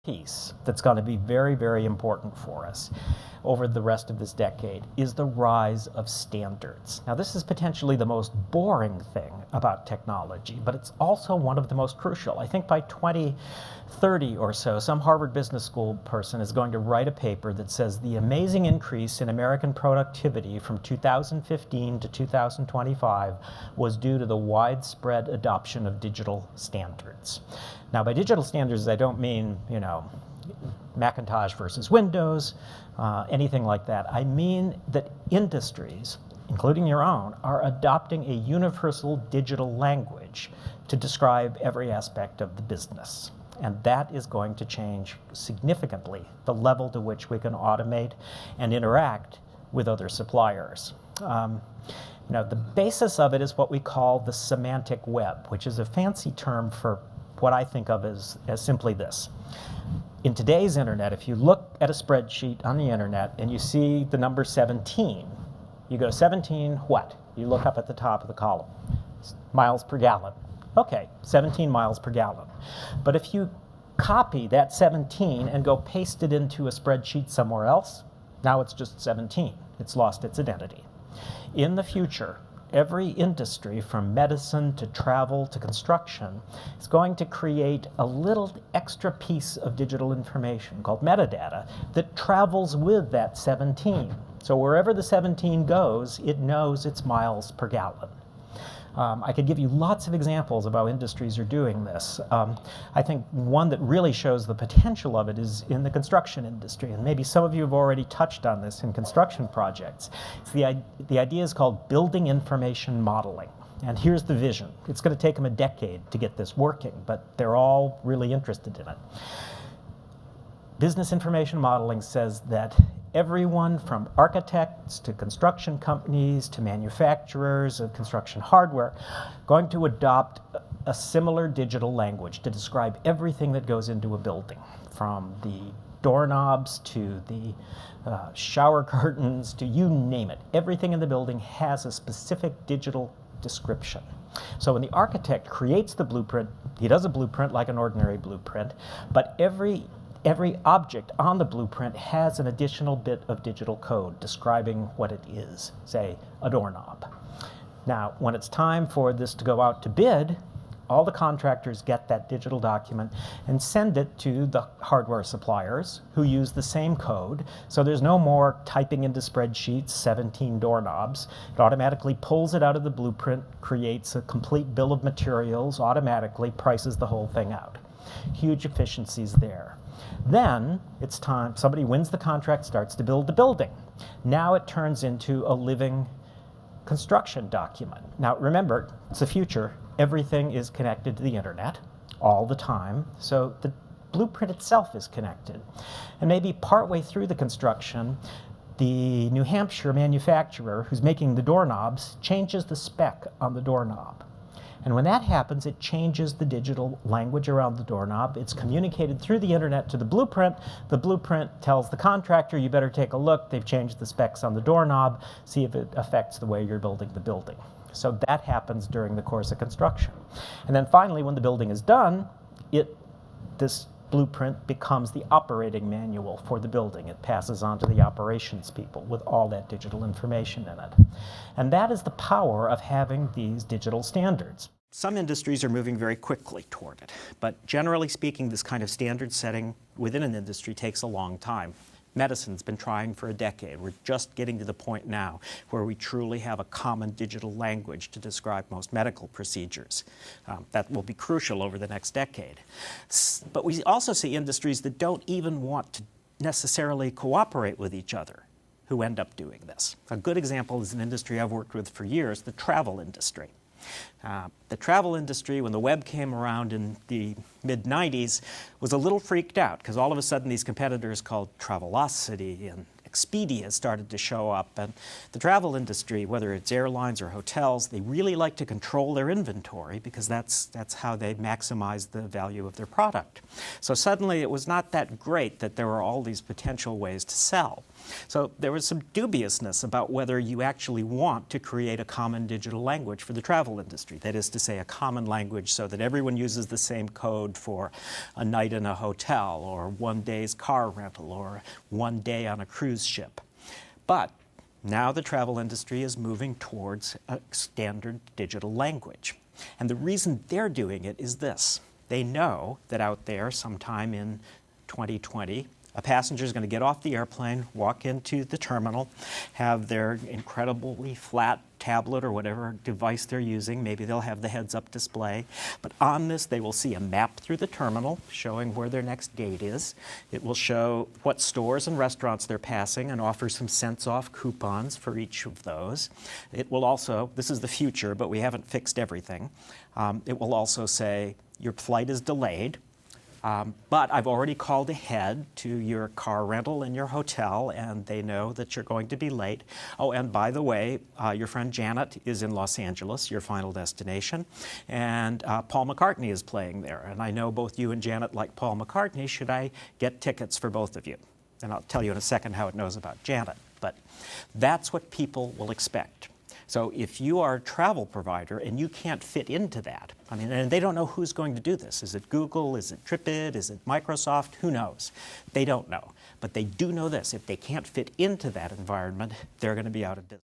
piece that's going to be very, very important for us over the rest of this decade is the rise of standards. Now, this is potentially the most boring thing about technology, but it's also one of the most crucial. I think by 2030 or so, some Harvard Business School person is going to write a paper that says the amazing increase in American productivity from 2015 to 2025 was due to the widespread adoption of digital standards. Now, by digital standards, I don't mean, Macintosh versus Windows, anything like that. I mean that industries, including your own, are adopting a universal digital language to describe every aspect of the business. And that is going to change significantly the level to which we can automate and interact with other suppliers. The basis of it is what we call the semantic web, which is a fancy term for what I think of as simply this. In today's internet, if you look at a spreadsheet on the internet and you see the number 17, you go 17 what? You look up at the top of the column. Miles per gallon. Okay, 17 miles per gallon. But if you copy that 17 and go paste it into a spreadsheet somewhere else, now it's just 17. It's lost its identity. In the future, every industry, from medicine to travel to construction, is going to create a little extra piece of digital information called metadata that travels with that 17. So wherever the 17 goes, it knows its miles per gallon. I could give you lots of examples of how industries are doing this. I think one that really shows the potential of it is in the construction industry, and maybe some of you have already touched on this in construction projects. The idea is called building information modeling. And here's the vision. It's going to take them a decade to get this working, but they're all really interested in it. Business information modeling says that everyone from architects to construction companies to manufacturers of construction hardware going to adopt a similar digital language to describe everything that goes into a building, from the doorknobs to the shower curtains to you name it. Everything in the building has a specific digital description. So when the architect creates the blueprint, he does a blueprint like an ordinary blueprint, but every object on the blueprint has an additional bit of digital code describing what it is, say, a doorknob. Now, when it's time for this to go out to bid, all the contractors get that digital document and send it to the hardware suppliers who use the same code. So there's no more typing into spreadsheets 17 doorknobs. It automatically pulls it out of the blueprint, creates a complete bill of materials, automatically prices the whole thing out. Huge efficiencies there. Then it's time, somebody wins the contract, starts to build the building. Now it turns into a living construction document. Now remember, it's the future. Everything is connected to the internet all the time, so the blueprint itself is connected. And maybe partway through the construction, the New Hampshire manufacturer who's making the doorknobs changes the spec on the doorknob. And when that happens, it changes the digital language around the doorknob. It's communicated through the internet to the blueprint. The blueprint tells the contractor, you better take a look. They've changed the specs on the doorknob. See if it affects the way you're building the building. So that happens during the course of construction. And then finally, when the building is done, this blueprint becomes the operating manual for the building. It passes on to the operations people with all that digital information in it. And that is the power of having these digital standards. Some industries are moving very quickly toward it, but generally speaking, this kind of standard setting within an industry takes a long time. Medicine's been trying for a decade. We're just getting to the point now where we truly have a common digital language to describe most medical procedures. That will be crucial over the next decade. But we also see industries that don't even want to necessarily cooperate with each other who end up doing this. A good example is an industry I've worked with for years, the travel industry. The travel industry, when the web came around in the mid-90s, was a little freaked out because all of a sudden these competitors called Travelocity and Expedia started to show up. And the travel industry, whether it's airlines or hotels, they really like to control their inventory because that's how they maximize the value of their product. So suddenly it was not that great that there were all these potential ways to sell. So there was some dubiousness about whether you actually want to create a common digital language for the travel industry. That is to say, a common language so that everyone uses the same code for a night in a hotel or 1 day's car rental or 1 day on a cruise ship. But now the travel industry is moving towards a standard digital language. And the reason they're doing it is this. They know that out there sometime in 2020, a passenger is going to get off the airplane, walk into the terminal, have their incredibly flat tablet or whatever device they're using. Maybe they'll have the heads-up display. But on this, they will see a map through the terminal showing where their next gate is. It will show what stores and restaurants they're passing and offer some cents-off coupons for each of those. It will also, this is the future, but we haven't fixed everything. It will also say, your flight is delayed. But I've already called ahead to your car rental and your hotel, and they know that you're going to be late. Oh, and by the way, your friend Janet is in Los Angeles, your final destination, and Paul McCartney is playing there. And I know both you and Janet like Paul McCartney. Should I get tickets for both of you? And I'll tell you in a second how it knows about Janet. But that's what people will expect. So if you are a travel provider and you can't fit into that, I mean, and they don't know who's going to do this. Is it Google? Is it TripIt? Is it Microsoft? Who knows? They don't know. But they do know this. If they can't fit into that environment, they're going to be out of business.